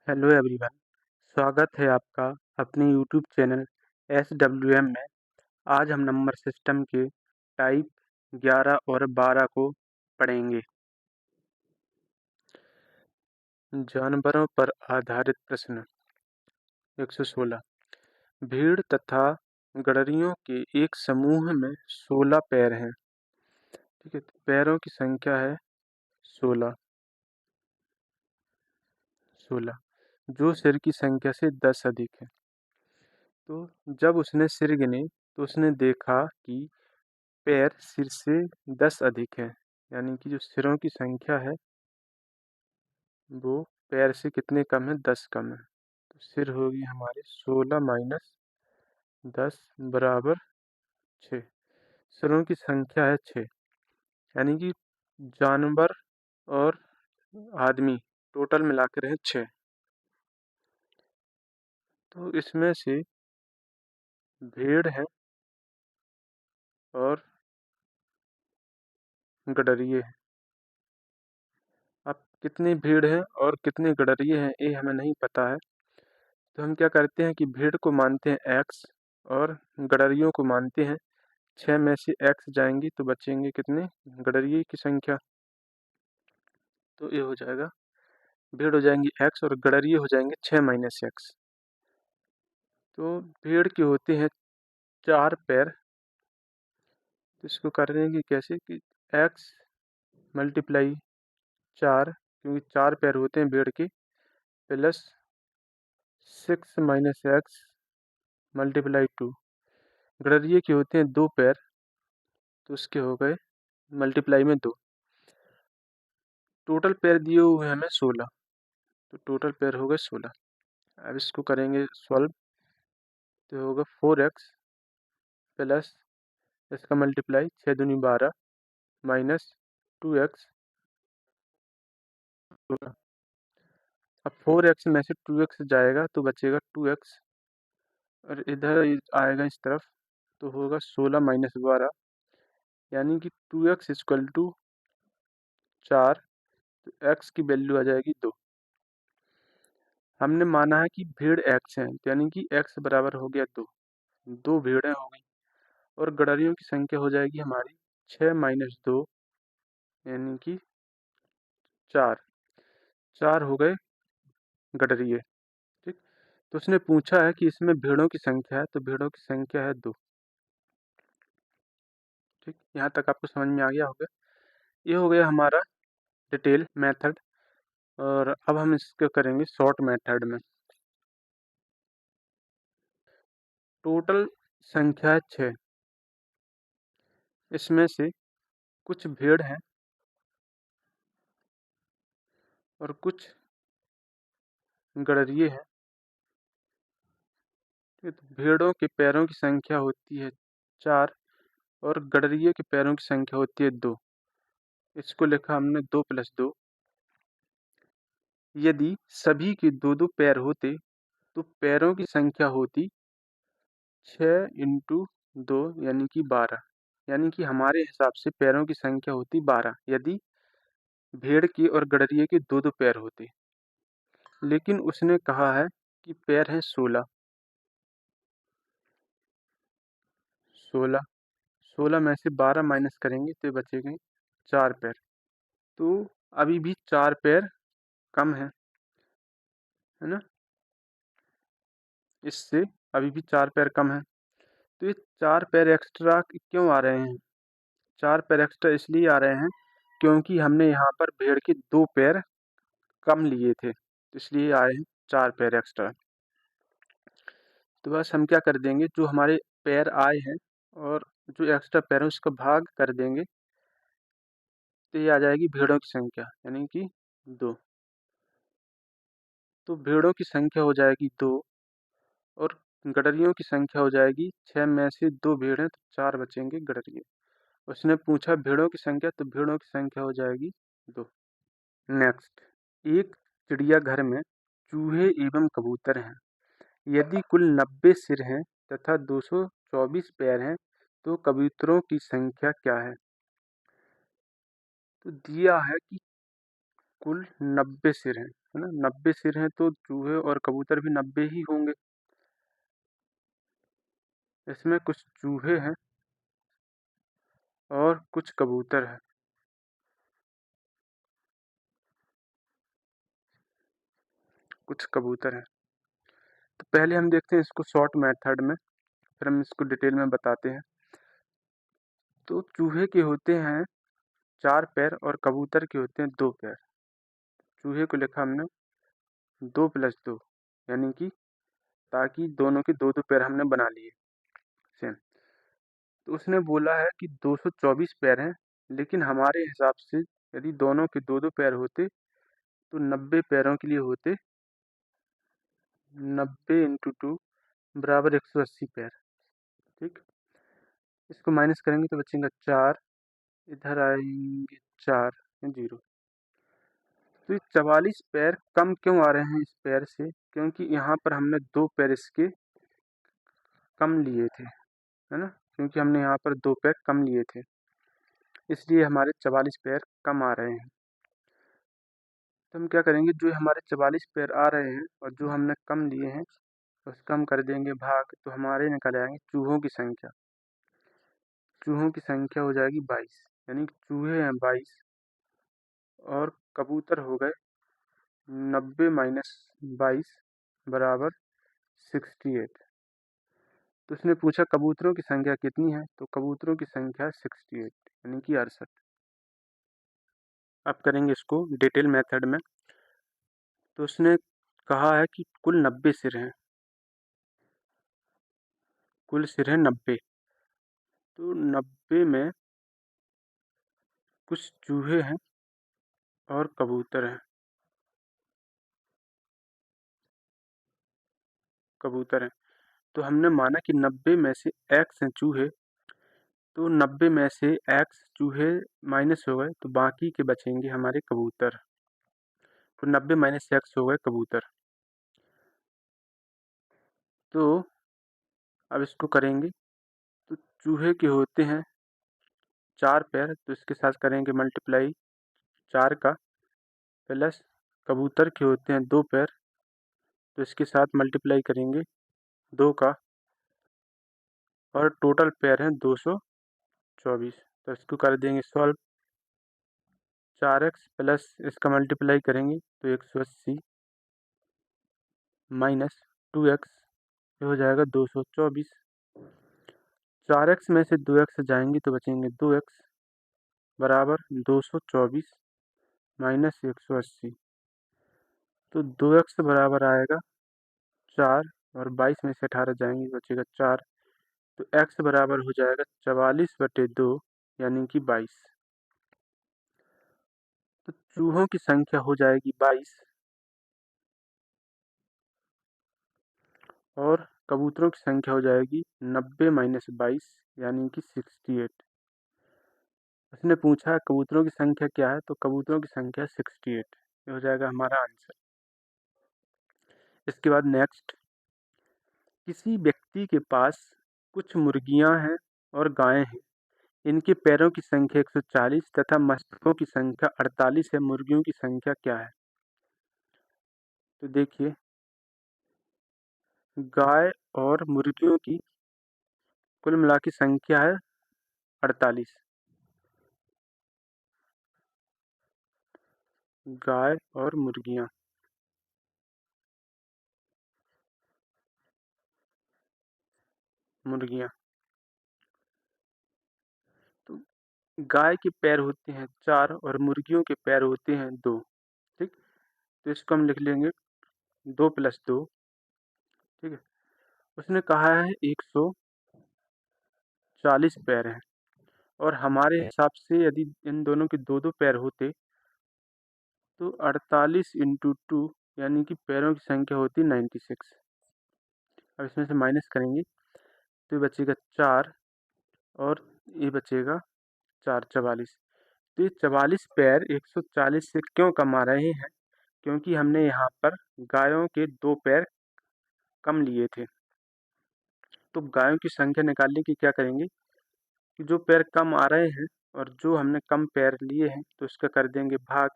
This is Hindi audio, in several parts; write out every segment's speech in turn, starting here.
हेलो एवरीवन, स्वागत है आपका अपने यूट्यूब चैनल SWM में। आज हम नंबर सिस्टम के टाइप 11 और 12 को पढ़ेंगे। जानवरों पर आधारित प्रश्न 116। भीड़ तथा गडरियों के एक समूह में 16 पैर हैं। ठीक है, तो पैरों की संख्या है 16 जो सिर की संख्या से 10 अधिक है। तो जब उसने सिर गिने तो उसने देखा कि पैर सिर से 10 अधिक है, यानी कि जो सिरों की संख्या है वो पैर से कितने कम है, 10 कम है। तो सिर होगी हमारे 16 माइनस 10 बराबर 6। सिरों की संख्या है 6, यानी कि जानवर और आदमी टोटल मिलाकर है 6। तो इसमें से भेड़ है और गडरिये है। अब कितनी भीड़ है और कितने गडरिये हैं ये हमें नहीं पता है, तो हम क्या करते हैं कि भीड़ को मानते हैं x और गडरियों को मानते हैं 6 में से x जाएंगे तो बचेंगे कितने, गडरिये की संख्या। तो ये हो जाएगा, भीड़ हो जाएंगी x और गडरिये हो जाएंगे 6 माइनस x। तो भीड़ के होते हैं 4 पैर, तो इसको करेंगे कैसे कि x मल्टीप्लाई 4, क्योंकि 4 पैर होते हैं भीड़ के, प्लस 6 माइनस x मल्टीप्लाई 2। गडरिये के होते हैं 2 पैर, तो उसके हो गए मल्टीप्लाई में 2। टोटल पैर दिए हुए हैं हमें 16, तो टोटल पैर हो गए 16। अब इसको करेंगे सॉल्व, तो होगा 4x प्लस इसका मल्टीप्लाई 6 दूनी 12 माइनस 2x 16। अब 4x में से 2x जाएगा तो बचेगा 2x, और इधर आएगा इस तरफ तो होगा 16 माइनस 12, यानी कि 2x इक्वल टू 4। तो x की वैल्यू आ जाएगी 2। हमने माना है कि भीड़ x है, तो यानी कि x बराबर हो गया 2। 2 भीड़ें हो गई और गडरियों की संख्या हो जाएगी हमारी 6 माइनस 2, यानी कि 4। 4 हो गए गडरिये। ठीक, तो उसने पूछा है कि इसमें भेड़ों की संख्या है, तो भेड़ों की संख्या है 2। ठीक, यहाँ तक आपको समझ में आ गया होगा। ये हो गया हमारा डिटेल मेथड, और अब हम इसको करेंगे शॉर्ट मेथड में। टोटल संख्या है 6, इसमें से कुछ भेड़ हैं और कुछ गडरिये हैं। ठीक है, तो भेड़ों के पैरों की संख्या होती है 4 और गडरिये के पैरों की संख्या होती है 2। इसको लिखा हमने 2 प्लस 2। यदि सभी के 2-2 पैर होते तो पैरों की संख्या होती 6 इंटू 2, यानी कि 12। यानी कि हमारे हिसाब से पैरों की संख्या होती 12 यदि भेड़ के और गडरिये के 2-2 पैर होते। लेकिन उसने कहा है कि पैर हैं 16। 16 में से 12 माइनस करेंगे तो बचेंगे 4 पैर। तो अभी भी 4 पैर कम है ना, इससे अभी भी 4 पैर कम है। तो ये 4 पैर एक्स्ट्रा क्यों आ रहे हैं? 4 पैर एक्स्ट्रा इसलिए आ रहे हैं क्योंकि हमने यहाँ पर भेड़ के 2 पैर कम लिए थे, तो इसलिए आए हैं 4 पैर एक्स्ट्रा। तो बस हम क्या कर देंगे, जो हमारे पैर आए हैं और जो एक्स्ट्रा पैर है उसका भाग कर देंगे, तो ये आ जाएगी भेड़ों की संख्या, यानी कि 2। तो भेड़ों की संख्या हो जाएगी 2 और गडरियों की संख्या हो जाएगी 6 में से 2 भेड़ हैं तो 4 बचेंगे गडरिये। उसने पूछा भेड़ों की संख्या, तो भेड़ों की संख्या हो जाएगी 2। नेक्स्ट, एक चिड़ियाघर में चूहे एवं कबूतर हैं। यदि कुल 90 सिर हैं तथा 224 पैर हैं तो कबूतरों की संख्या क्या है? तो दिया है कि कुल 90 सिर हैं, है ना। 90 सिर हैं तो चूहे और कबूतर भी 90 ही होंगे। इसमें कुछ चूहे हैं और कुछ कबूतर हैं। कुछ कबूतर हैं। तो पहले हम देखते हैं इसको शॉर्ट मेथड में, फिर हम इसको डिटेल में बताते हैं। तो चूहे के होते हैं 4 पैर और कबूतर के होते हैं 2 पैर। चूहे को लिखा हमने 2 + 2, यानी कि ताकि दोनों के 2-2 पैर हमने बना लिए सेम। तो उसने बोला है कि 224 पैर हैं, लेकिन हमारे हिसाब से यदि दोनों के 2-2 पैर होते तो 90 पैरों के लिए होते 90 × 2 बराबर 180 पैर। ठीक, इसको माइनस करेंगे तो बचेगा 4, इधर आएंगे 4, 0। तो ये 44 पैर कम क्यों आ रहे हैं इस पैर से? क्योंकि यहाँ पर हमने 2 पैर इसके कम लिए थे, है ना। क्योंकि हमने यहाँ पर 2 पैर कम लिए थे, इसलिए हमारे 44 पैर कम आ रहे हैं। तो हम क्या करेंगे, जो हमारे 44 पैर आ रहे हैं और जो हमने कम लिए हैं उसका हम कर देंगे भाग, तो हमारे निकल आएंगे चूहों की संख्या। चूहों की संख्या हो जाएगी 22, यानी कि चूहे हैं 22 और कबूतर हो गए 90 - 22 बराबर 68। तो उसने पूछा कबूतरों की संख्या कितनी है, तो कबूतरों की संख्या 68, यानी कि 68। अब करेंगे इसको डिटेल मेथड में। तो उसने कहा है कि कुल 90 सिर हैं, कुल सिर हैं 90। तो 90 में कुछ चूहे हैं और कबूतर हैं, कबूतर हैं। तो हमने माना कि 90 में से x हैं चूहे, तो 90 में से x चूहे माइनस हो गए तो बाकी के बचेंगे हमारे कबूतर। तो 90 - x हो गए कबूतर। तो अब इसको करेंगे, तो चूहे के होते हैं 4 पैर, तो इसके साथ करेंगे मल्टीप्लाई 4 का, प्लस कबूतर के होते हैं 2 पैर, तो इसके साथ मल्टीप्लाई करेंगे 2 का, और टोटल पैर हैं 224। तो इसको कर देंगे सॉल्व। 4x प्लस इसका मल्टीप्लाई करेंगे तो 180 माइनस 2x, ये हो जाएगा 224। 4x में से 2x जाएंगे तो बचेंगे 2x बराबर 224 माइनस 180। तो 2x बराबर आएगा 4, और 22 में से 18 जाएंगे तो बचेगा 4। तो x बराबर हो जाएगा 44/2, यानी कि 22। तो चूहों की संख्या हो जाएगी 22 और कबूतरों की संख्या हो जाएगी 90 - 22, यानी कि 68। उसने पूछा कबूतरों की संख्या क्या है, तो कबूतरों की संख्या 68, ये हो जाएगा हमारा आंसर। इसके बाद नेक्स्ट, किसी व्यक्ति के पास कुछ मुर्गियां हैं और गायें हैं। इनके पैरों की संख्या 140 तथा मस्तकों की संख्या 48 है। मुर्गियों की संख्या क्या है? तो देखिए, गाय और मुर्गियों की कुल मिला की संख्या है 48। गाय और मुर्गियां, मुर्गियां। तो गाय के पैर होते हैं 4 और मुर्गियों के पैर होते हैं 2। ठीक, तो इसको हम लिख लेंगे 2 + 2। ठीक है, उसने कहा है 140 पैर हैं, और हमारे हिसाब से यदि इन दोनों के 2-2 पैर होते तो 48 × 2, यानी कि पैरों की संख्या होती 96। अब इसमें से माइनस करेंगे तो ये बचेगा 4, और ये बचेगा 4, 44। तो ये 44 पैर 140 से क्यों कम आ रहे हैं? क्योंकि हमने यहाँ पर गायों के 2 पैर कम लिए थे। तो गायों की संख्या निकालने की क्या करेंगे कि जो पैर कम आ रहे हैं और जो हमने कम पैर लिए हैं तो इसका कर देंगे भाग।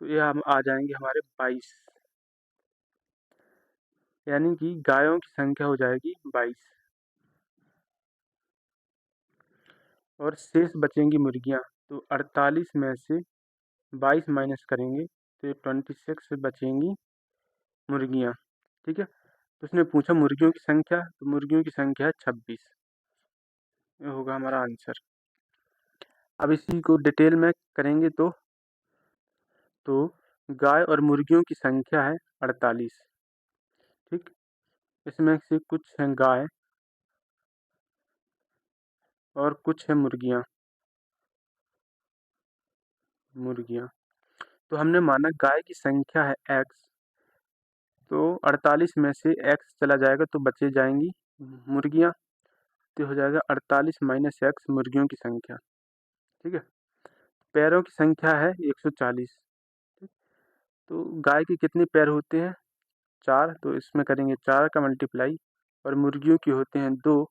तो ये हम आ जाएंगे हमारे 22, यानी कि गायों की संख्या हो जाएगी 22 और शेष बचेंगी मुर्गियाँ। तो 48 में से 22 माइनस करेंगे तो 26 बचेंगी मुर्गियाँ। ठीक है, तो उसने पूछा मुर्गियों की संख्या, तो मुर्गियों की संख्या है 26। ये होगा हमारा आंसर। अब इसी को डिटेल में करेंगे तो गाय और मुर्गियों की संख्या है 48। ठीक, इसमें से कुछ हैं गाय और कुछ है मुर्गियाँ। तो हमने माना गाय की संख्या है x, तो 48 में से x चला जाएगा तो बचे जाएंगी मुर्गियाँ। तो हो जाएगा 48 माइनस एक्स मुर्गियों की संख्या। ठीक है, पैरों की संख्या है 140। ठीक, तो गाय के कितने पैर होते हैं? 4, तो इसमें करेंगे 4 का मल्टीप्लाई, और मुर्गियों की होते हैं 2,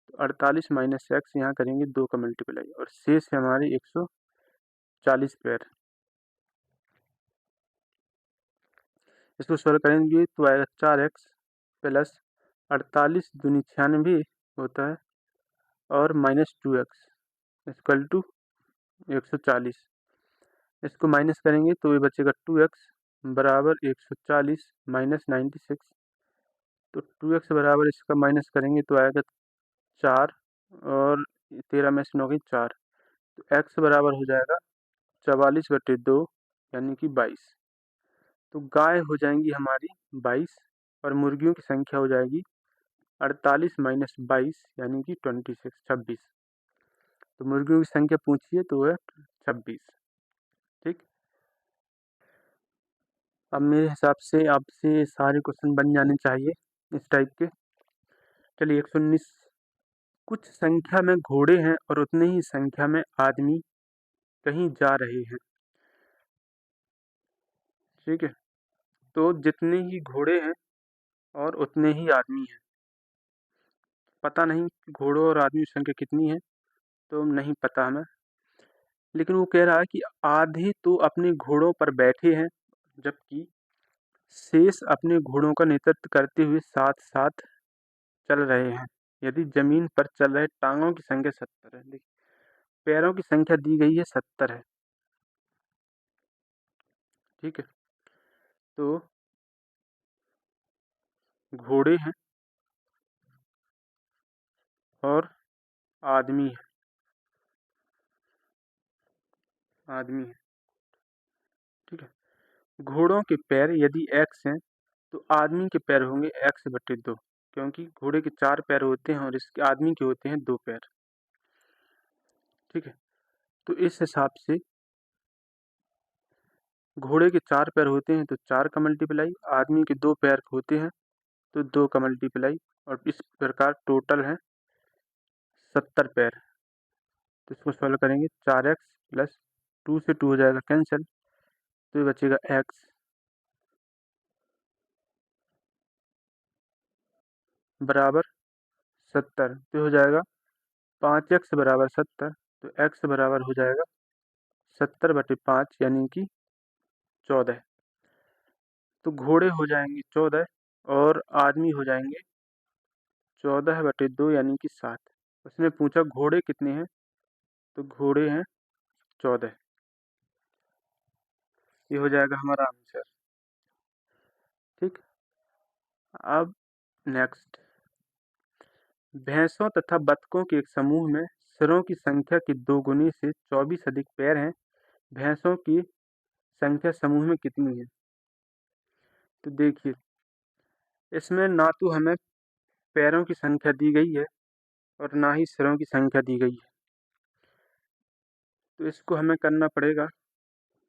तो 48 माइनस एक्स यहाँ करेंगे 2 का मल्टीप्लाई, और शेष है हमारे 140 पैर। इसको सॉल्व करेंगे तो आएगा 4x प्लस 48 दूनी 96 होता है, और माइनस 2x इक्वल टू 140। इसको माइनस करेंगे तो ये बचेगा 2x बराबर 140 माइनस 96। तो 2x बराबर इसका माइनस करेंगे तो आएगा 4, और 13 में से 9 गई 4, तो x बराबर हो जाएगा 44/2 यानी कि 22। तो गाय हो जाएंगी हमारी 22 और मुर्गियों की संख्या हो जाएगी 48 माइनस 22 यानी कि 26। तो मुर्गियों की संख्या पूछिए तो है 26। ठीक, अब मेरे हिसाब से आपसे सारे क्वेश्चन बन जाने चाहिए इस टाइप के। चलिए 119, कुछ संख्या में घोड़े हैं और उतने ही संख्या में आदमी कहीं जा रहे हैं। ठीक है, तो जितने ही घोड़े हैं और उतने ही आदमी हैं। पता नहीं घोड़ों और आदमी की संख्या कितनी है, तो नहीं पता हमें, लेकिन वो कह रहा है कि आधे तो अपने घोड़ों पर बैठे हैं, जबकि शेष अपने घोड़ों का नेतृत्व करते हुए साथ साथ चल रहे हैं। यदि जमीन पर चल रहे टांगों की संख्या 70 है। देखिए, पैरों की संख्या दी गई है 70 है। ठीक है, तो घोड़े हैं और आदमी है, आदमी है। ठीक है, घोड़ों के पैर यदि x हैं तो आदमी के पैर होंगे x/2, क्योंकि घोड़े के 4 पैर होते हैं और इसके आदमी के होते हैं 2 पैर। ठीक है, तो इस हिसाब से घोड़े के 4 पैर होते हैं तो 4 का मल्टीप्लाई, आदमी के 2 पैर होते हैं तो 2 का मल्टीप्लाई, और इस प्रकार टोटल है 70 पैर। तो इसको सॉल्व करेंगे 4x प्लस 2 से 2 हो जाएगा कैंसिल, तो ये बचेगा x बराबर 70। तो हो जाएगा 5x बराबर 70, तो x बराबर हो जाएगा 70/5 यानी कि 14। तो घोड़े हो जाएंगे 14 और आदमी हो जाएंगे 14/2 यानी कि 7। उसने पूछा घोड़े कितने हैं, तो घोड़े हैं 14। ये हो जाएगा हमारा आंसर। ठीक, अब नेक्स्ट, भैंसों तथा बतखों के एक समूह में सिरों की संख्या के 2 गुने से 24 अधिक पैर हैं। भैंसों की संख्या समूह में कितनी है? तो देखिए, इसमें ना तो हमें पैरों की संख्या दी गई है और ना ही सिरों की संख्या दी गई है। तो इसको हमें करना पड़ेगा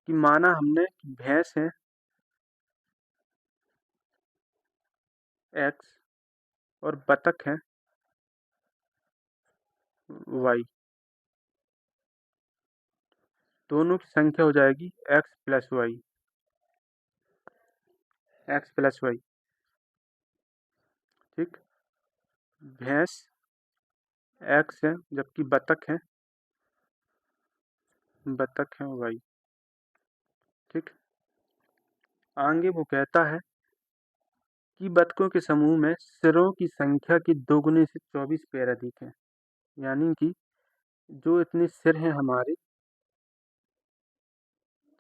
कि माना हमने भैंस है x और बतख है y, दोनों की संख्या हो जाएगी x+y। ठीक, भैंस x है जबकि बतख है y। ठीक, आगे वो कहता है कि बतखों के समूह में सिरों की संख्या की दोगुने से 24 पैर अधिक हैं। यानी कि जो इतने सिर हैं हमारे,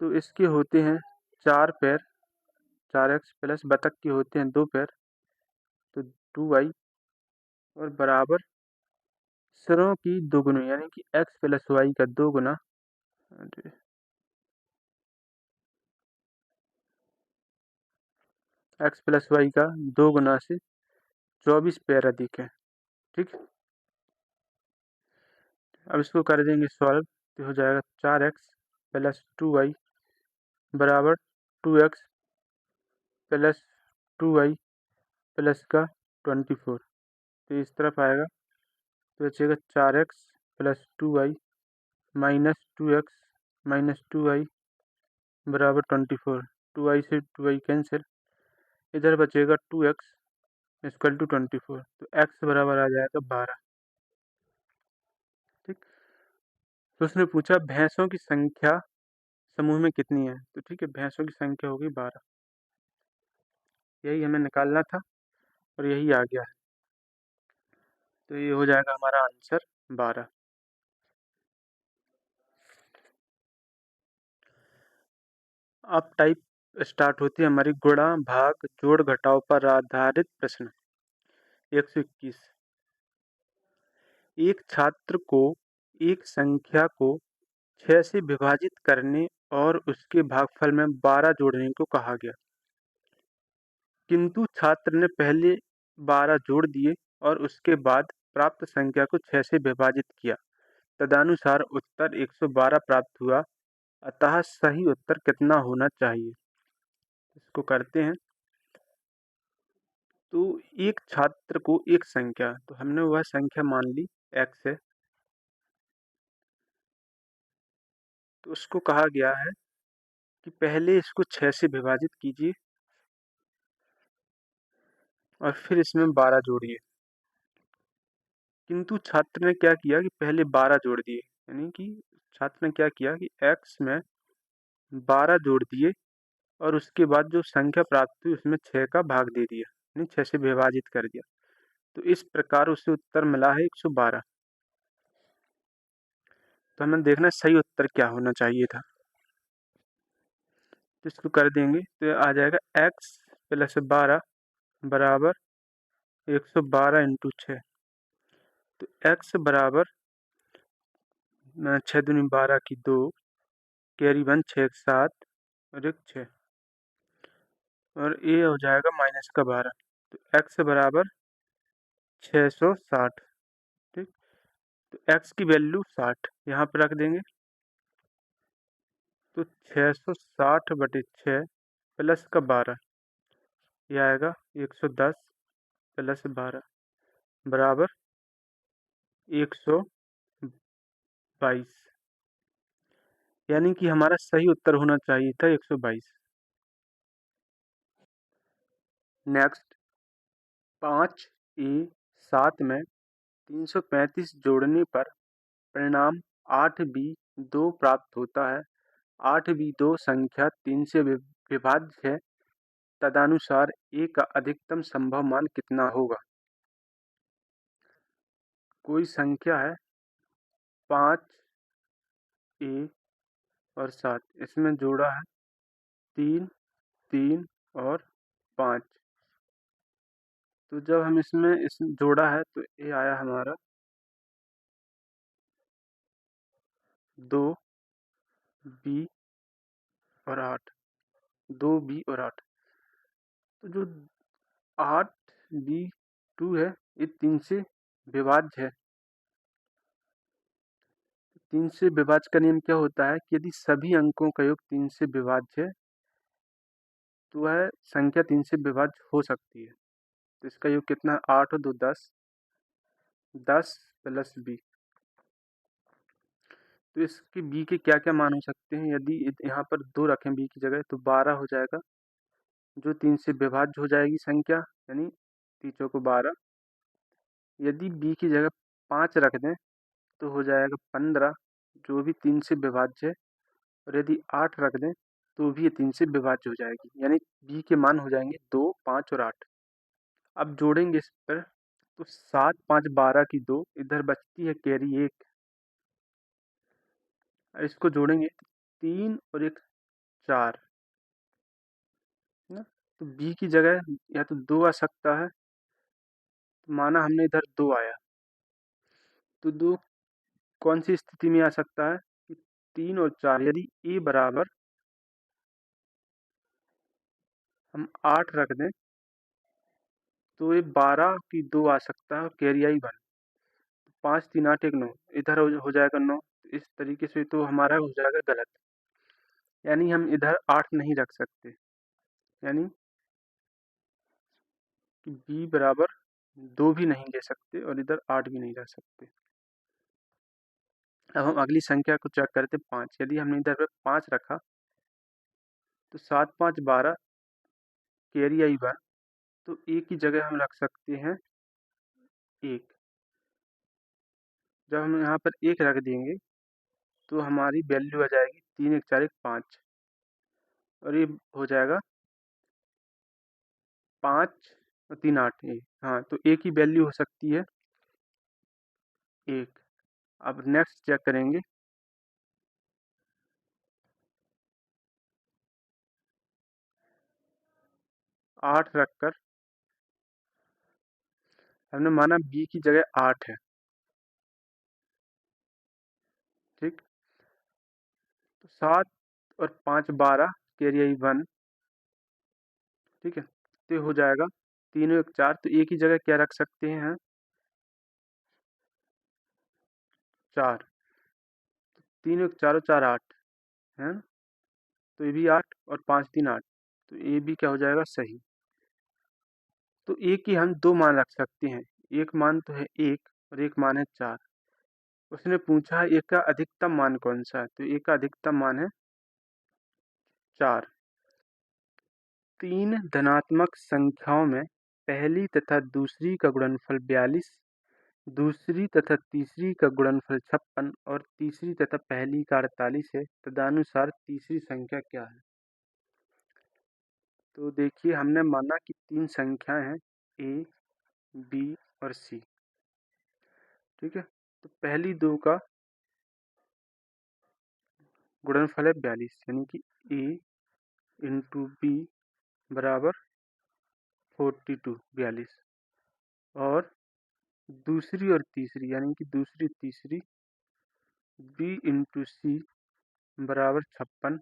तो इसके होते हैं 4 पैर, 4x प्लस बतख के होते हैं 2 पैर, तो 2y और बराबर सिरों की दोगुनी यानी कि x प्लस वाई का 2 गुना, x प्लस वाई का 2 गुना से 24 पैर अधिक है। ठीक, अब इसको कर देंगे सॉल्व, तो हो जाएगा 4x प्लस 2y बराबर 2x प्लस 2y प्लस का 24। तो इस तरफ आएगा तो बचेगा 4x plus 2y minus 2x minus 2y बराबर 24। 2y से 2y कैंसिल, इधर बचेगा 2x इक्वल टू 24, तो x बराबर आ जाएगा 12। ठीक, तो उसने पूछा भैंसों की संख्या समूह में कितनी है, तो ठीक है, भैंसों की संख्या होगी 12। यही हमें निकालना था और यही आ गया है, तो ये हो जाएगा हमारा आंसर 12। अब टाइप स्टार्ट होती है हमारी गुणा भाग जोड़ घटाव पर आधारित प्रश्न। 121, एक छात्र को एक संख्या को 6 से विभाजित करने और उसके भागफल में 12 जोड़ने को कहा गया, किंतु छात्र ने पहले 12 जोड़ दिए और उसके बाद प्राप्त संख्या को 6 से विभाजित किया, तदनुसार उत्तर 112 प्राप्त हुआ, अतः सही उत्तर कितना होना चाहिए। इसको करते हैं। तो एक छात्र को एक संख्या, तो हमने वह संख्या मान ली x है, तो उसको कहा गया है कि पहले इसको 6 से विभाजित कीजिए और फिर इसमें 12 जोड़िए, किंतु छात्र ने क्या किया कि पहले 12 जोड़ दिए, यानी कि छात्र ने क्या किया कि x में 12 जोड़ दिए और उसके बाद जो संख्या प्राप्त हुई उसमें 6 का भाग दे दिया, यानी 6 से विभाजित कर दिया, तो इस प्रकार उसे उत्तर मिला है 112। तो हमें देखना सही उत्तर क्या होना चाहिए था, तो इसको कर देंगे तो आ जाएगा x प्लस 12 बराबर 112 इंटू 6, तो x बराबर 6 दूनी 12 की 2, कैरी 1 6 7 और 1 6, और ये हो जाएगा माइनस का 12, तो x बराबर 660। ठीक, तो x की वैल्यू 60 यहाँ पर रख देंगे, तो 660 बटे 6 प्लस का 12, ये आएगा 110 प्लस 12 बराबर 122, यानी कि हमारा सही उत्तर होना चाहिए था 122। नेक्स्ट, 5a7 में 335 जोड़ने पर परिणाम 8b2 प्राप्त होता है। 8b2 संख्या 3 से विभाज्य है, तदनुसार a का अधिकतम संभव मान कितना होगा। कोई संख्या है 5a और 7, इसमें जोड़ा है 3 3 और 5, तो जब हम इसमें जोड़ा है तो ये आया हमारा 2b और 8, 2b और 8, तो जो 8b2 है ये 3 से विभाज्य है। 3 से विभाज्य का नियम क्या होता है कि यदि सभी अंकों का योग 3 से विभाज्य है तो वह संख्या 3 से विभाज्य हो सकती है। तो इसका योग कितना है, 8 और 2 10, 10 प्लस b, तो इसके b के क्या क्या मान हो सकते हैं, यदि यहाँ पर 2 रखें b की जगह तो 12 हो जाएगा, जो 3 से विभाज्य हो जाएगी संख्या, यानी 3 चौको 12। यदि b की जगह 5 रख दें तो हो जाएगा 15, जो भी 3 से विभाज्य है, और यदि 8 रख दें तो भी ये 3 से विभाज्य हो जाएगी, यानी b के मान हो जाएंगे 2, 5 और 8। अब जोड़ेंगे इस पर, तो 7, 5, 12 की 2, इधर बचती है कैरी 1, इसको जोड़ेंगे 3 और 1 4, है ना। तो b की जगह या तो 2 आ सकता है, तो माना हमने इधर 2 आया, तो 2 कौन सी स्थिति में आ सकता है कि 3 और 4, यदि a बराबर हम 8 रख दें तो ये 12 की 2 आ सकता है और कैरी आई 1। 5, 3, 8, 1, 9, इधर हो जाएगा 9। इस तरीके से तो हमारा हो जाएगा गलत, यानी हम इधर 8 नहीं रख सकते, यानी कि b बराबर 2 भी नहीं ले सकते और इधर 8 भी नहीं रख सकते। अब हम अगली संख्या को चेक करते 5। यदि हमने इधर पे 5 रखा तो 7, 5, 12 कैरी आई 1, तो a की जगह हम रख सकते हैं 1। जब हम यहाँ पर 1 रख देंगे तो हमारी वैल्यू आ जाएगी 3, 1, 4, 1, 5, और ये हो जाएगा 5 और 3, 8 ए। हाँ, तो a की वैल्यू हो सकती है 1। अब नेक्स्ट चेक करेंगे, 8 रखकर हमने माना b की जगह 8 है, ठीक। तो 7 और 5, 12 कैरी आई 1, ठीक है। तो ये हो जाएगा 3 और 1, 4, तो a की जगह क्या रख सकते हैं, 4। 3 और 4 और 4, 8 है, तो ये भी 8 और 5, 3, 8, तो ये भी क्या हो जाएगा, सही। तो a की हम 2 मान रख सकते हैं, एक मान तो है 1 और एक मान है 4। उसने पूछा है a का अधिकतम मान कौन सा है, तो a का अधिकतम मान है 4। 3 धनात्मक संख्याओं में पहली तथा दूसरी का गुणनफल 42, दूसरी तथा तीसरी का गुणनफल 56 और तीसरी तथा पहली का 48 है। तदनुसार तीसरी संख्या क्या है। तो देखिए, हमने माना कि 3 संख्याएं हैं a, b और c, ठीक है। तो पहली 2 का गुणनफल है 42, यानी कि a इंटू b बराबर 42, 42, और दूसरी और तीसरी यानी कि दूसरी तीसरी b इंटू सी बराबर 56,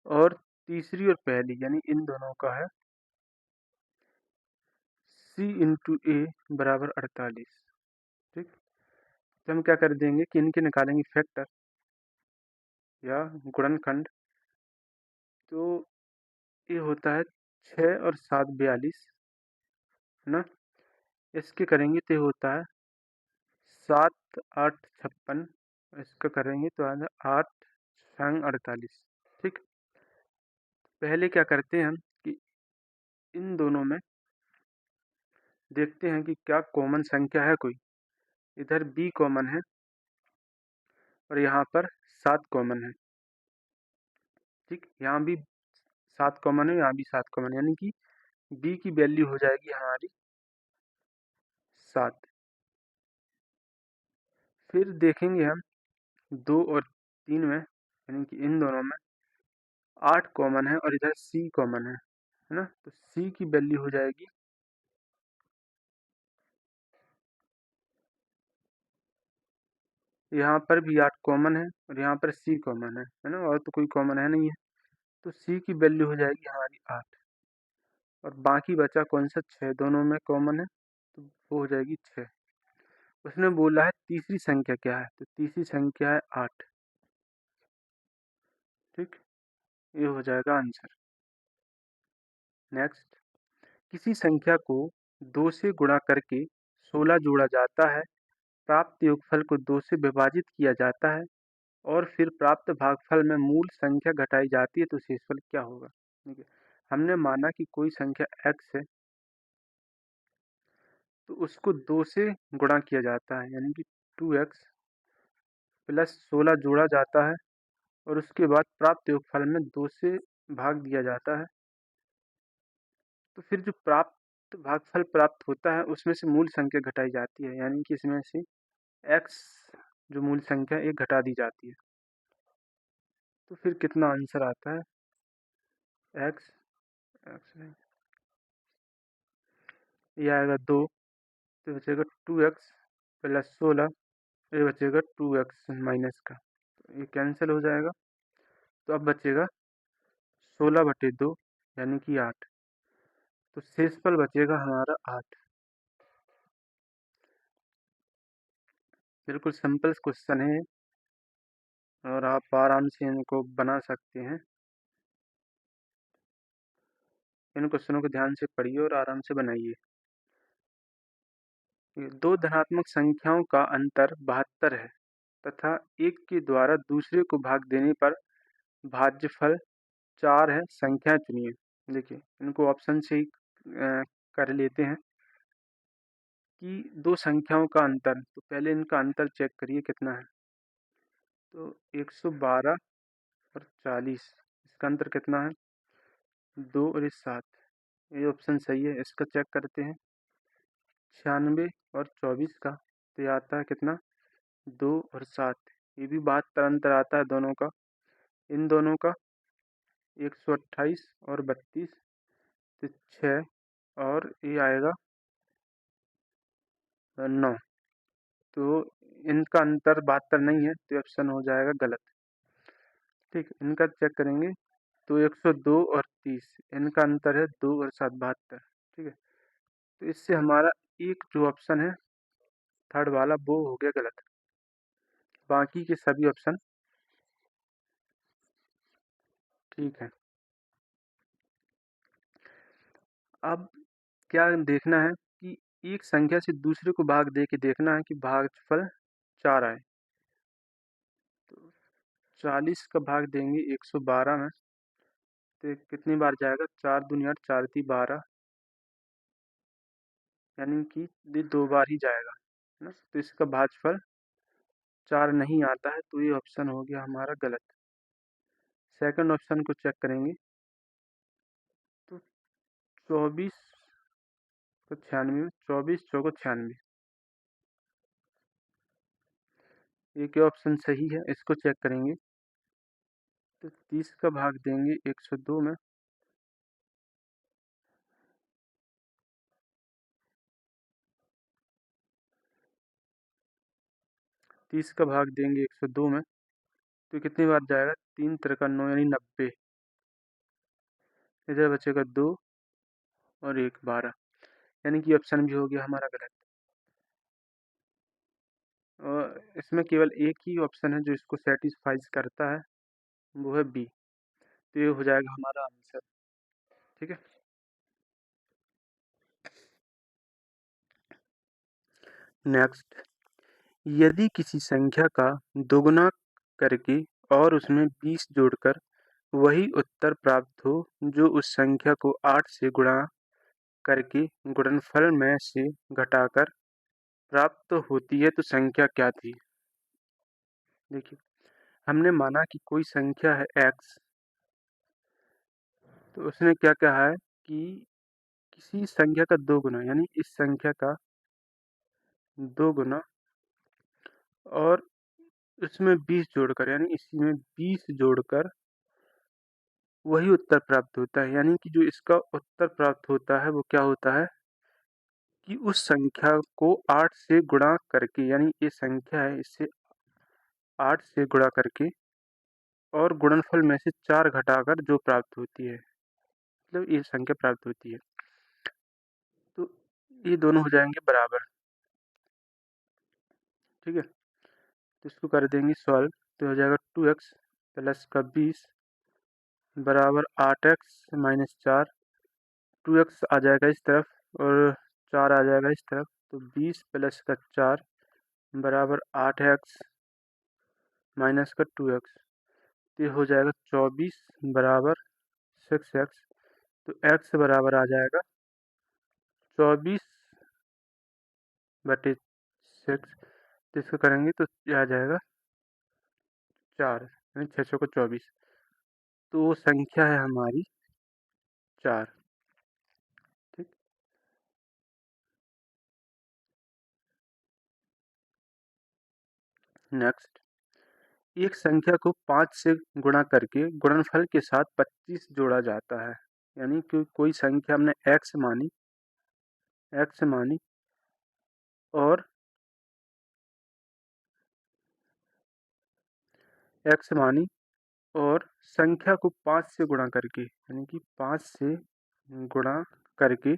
और तीसरी और पहली यानी इन दोनों का है c इंटू ए बराबर 48, ठीक। तो हम क्या कर देंगे कि इनके निकालेंगे फैक्टर या गुणनखंड। तो ये होता है 6 और 7, 42, है ना। इसके करेंगे तो ये होता है 7, 8, 56, इसका करेंगे तो आधा 8, 6, 48, ठीक। पहले क्या करते हैं हम कि इन दोनों में देखते हैं कि क्या कॉमन संख्या है कोई। इधर b कॉमन है और यहाँ पर 7 कॉमन है, ठीक। यहाँ भी 7 कॉमन है, यहाँ भी 7 कॉमन है, यानी कि b की वैल्यू हो जाएगी हमारी 7। फिर देखेंगे हम 2 और 3 में, यानी कि इन दोनों में 8 कॉमन है और इधर c कॉमन है ना। तो c की वैल्यू हो जाएगी, यहाँ पर भी 8 कॉमन है और यहाँ पर c कॉमन है ना, और तो कोई कॉमन है नहीं है। तो c की वैल्यू हो जाएगी हमारी 8, और बाकी बचा कौन सा, 6, दोनों में कॉमन है, तो वो हो जाएगी 6। उसने बोला है तीसरी संख्या क्या है, तो तीसरी संख्या है 8, ठीक। ये हो जाएगा आंसर। नेक्स्ट, किसी संख्या को 2 से गुणा करके 16 जोड़ा जाता है, प्राप्त योगफल को 2 से विभाजित किया जाता है और फिर प्राप्त भागफल में मूल संख्या घटाई जाती है, तो शेषफल क्या होगा। ठीक है, हमने माना कि कोई संख्या x है, तो उसको 2 से गुणा किया जाता है, यानी कि 2x प्लस 16 जोड़ा जाता है और उसके बाद प्राप्त योगफल में 2 से भाग दिया जाता है। तो फिर जो प्राप्त भागफल प्राप्त होता है उसमें से मूल संख्या घटाई जाती है, यानी कि इसमें से x जो मूल संख्या एक घटा दी जाती है। तो फिर कितना आंसर आता है? x x नहीं, ये आएगा 2, तो बचेगा 2x प्लस 16, ये बचेगा 2x माइनस का, तो ये कैंसिल हो जाएगा। तो अब बचेगा 16/2 यानी कि 8, तो शेषफल बचेगा हमारा 8। बिल्कुल सिंपल क्वेश्चन है और आप आराम से इनको बना सकते हैं। इन क्वेश्चनों को ध्यान से पढ़िए और आराम से बनाइए। दो धनात्मक संख्याओं का अंतर 72 है तथा एक के द्वारा दूसरे को भाग देने पर भाज्यफल 4 है, संख्या चुनिए। देखिए इनको ऑप्शन से ही कर लेते हैं कि दो संख्याओं का अंतर, तो पहले इनका अंतर चेक करिए कितना है। तो 112 और 40, इसका अंतर कितना है? 2 और 7, ये ऑप्शन सही है। इसका चेक करते हैं 96 और 24 का, तो ये आता है कितना? 2 और 7, ये भी 72 अंतर आता है दोनों का। इन दोनों का 128 और 32, तो 6, और ये आएगा 9, तो इनका अंतर 72 नहीं है, तो ऑप्शन हो जाएगा गलत। ठीक, इनका चेक करेंगे तो 102 और 30, इनका अंतर है 2 और 7, 72। ठीक है, तो इससे हमारा एक जो ऑप्शन है थर्ड वाला वो हो गया गलत, बाकी के सभी ऑप्शन ठीक है। अब क्या देखना है कि एक संख्या से दूसरे को भाग दे के देखना है कि भागफल 4 आए। तो 40 का भाग देंगे 112 में, तो कितनी बार जाएगा? 4 दूनी 8, 4 × 3 = 12, यानी कि ये 2 बार ही जाएगा, है ना। तो इसका भाजफल 4 नहीं आता है, तो ये ऑप्शन हो गया हमारा गलत। सेकंड ऑप्शन को चेक करेंगे तो 24 को 96 में, 24 चौको 96, एक ही ऑप्शन सही है। इसको चेक करेंगे तो 30 का भाग देंगे 102 में, तीस का भाग देंगे 102 में, तो कितनी बार जाएगा? 3 × 9 यानी 90, इधर बचेगा 2 और 1 12, यानी कि ऑप्शन भी हो गया हमारा गलत। और इसमें केवल एक ही ऑप्शन है जो इसको सेटिस्फाइज करता है, वो है बी, तो ये हो जाएगा हमारा आंसर। ठीक है, नेक्स्ट, यदि किसी संख्या का दोगुना करके और उसमें 20 जोड़कर वही उत्तर प्राप्त हो जो उस संख्या को 8 से गुणा करके गुणनफल में से घटाकर प्राप्त होती है, तो संख्या क्या थी? देखिए हमने माना कि कोई संख्या है x, तो उसने क्या कहा है कि किसी संख्या का 2 गुना, यानी इस संख्या का 2 गुना और इसमें 20 जोड़कर, यानी इसी में 20 जोड़कर वही उत्तर प्राप्त होता है। यानी कि जो इसका उत्तर प्राप्त होता है वो क्या होता है कि उस संख्या को 8 से गुणा करके, यानी ये संख्या है इससे 8 से गुणा करके और गुणनफल में से 4 घटाकर जो प्राप्त होती है, मतलब ये संख्या प्राप्त होती है। तो ये दोनों हो जाएंगे बराबर। ठीक है, तो इसको कर देंगे सॉल्व, तो हो जाएगा 2x प्लस का 20 बराबर 8x माइनस 4, 2x आ जाएगा इस तरफ और 4 आ जाएगा इस तरफ, तो 20 प्लस का 4 बराबर 8x माइनस का 2x, तो ये हो जाएगा 24 बराबर 6x, तो x बराबर आ जाएगा 24/6, तो इसको करेंगे तो ये आ जाएगा 4, यानी 6 को 24, तो वो संख्या है हमारी 4। ठीक। नेक्स्ट, एक संख्या को 5 से गुणा करके गुणनफल के साथ 25 जोड़ा जाता है। यानी कि कोई संख्या हमने x मानी और संख्या को 5 से गुणा करके, यानी कि 5 से गुणा करके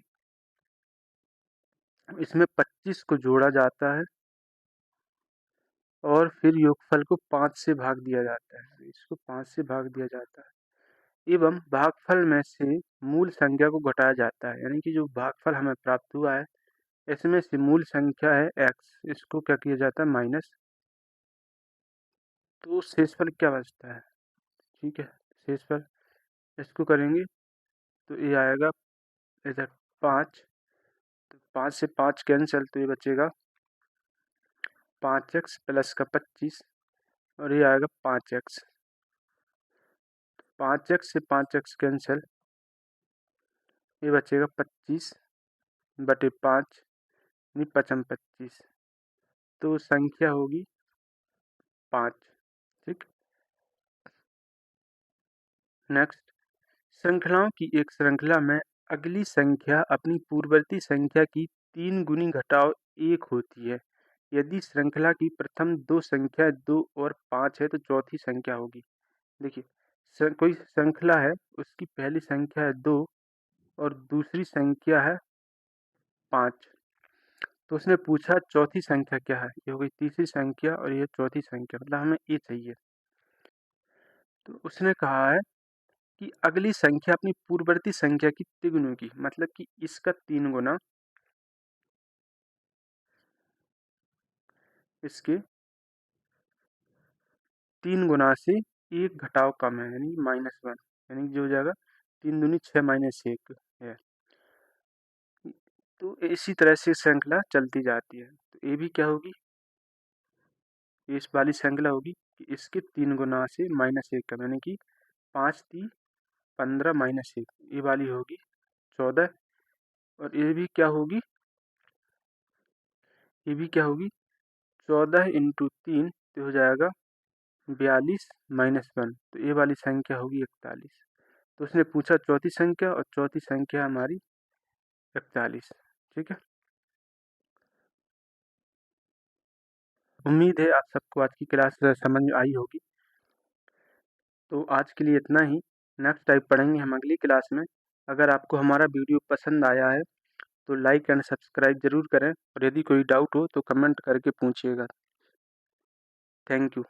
इसमें 25 को जोड़ा जाता है और फिर योगफल को 5 से भाग दिया जाता है। इसको 5 से भाग दिया जाता है एवं भागफल में से मूल संख्या को घटाया जाता है। यानी कि जो भागफल हमें प्राप्त हुआ है इसमें से मूल संख्या है x, इसको क्या किया जाता है माइनस, तो शेषफल क्या बचता है। ठीक है, शेषफल इसको करेंगे तो ये आएगा इधर 5, तो 5 से 5 कैंसिल, तो ये बचेगा 5x प्लस का 25 और ये आएगा 5x। 5x से 5x कैंसिल, ये बचेगा 25/5, यानी 5×25, तो संख्या होगी 5। ठीक। नेक्स्ट, श्रृंखलाओं की एक श्रृंखला में अगली संख्या अपनी पूर्ववर्ती संख्या की 3 गुनी घटाव 1 होती है। यदि श्रृंखला की प्रथम 2 संख्या 2 और 5 है तो चौथी संख्या होगी। देखिए, कोई श्रृंखला है, उसकी पहली संख्या है 2 और दूसरी संख्या है 5, तो उसने पूछा चौथी संख्या क्या है। ये हो गई तीसरी संख्या और ये चौथी संख्या, मतलब हमें ये चाहिए। तो उसने कहा है कि अगली संख्या अपनी पूर्ववर्ती संख्या की तिगुनी की, मतलब कि इसका 3 गुना, इसके 3 गुना से एक घटाव कम है, यानी -1, यानी जो हो जाएगा 3 दूनी 6 - 1 है। तो इसी तरह से श्रृंखला चलती जाती है। तो ये भी क्या होगी, इस वाली श्रृंखला होगी कि इसके 3 गुना से -1 कम, यानी कि 5 × 3 = 15 - 1, ये वाली होगी 14। और ये भी क्या होगी, 14 × 3 तो हो जाएगा 42 - 1, तो ये वाली संख्या होगी 41। तो उसने पूछा चौथी संख्या और चौथी संख्या हमारी 41। ठीक है, उम्मीद है आप सबको आज की क्लास समझ में आई होगी। तो आज के लिए इतना ही, नेक्स्ट टाइप पढ़ेंगे हम अगली क्लास में। अगर आपको हमारा वीडियो पसंद आया है तो लाइक एंड सब्सक्राइब ज़रूर करें और यदि कोई डाउट हो तो कमेंट करके पूछिएगा। Thank you.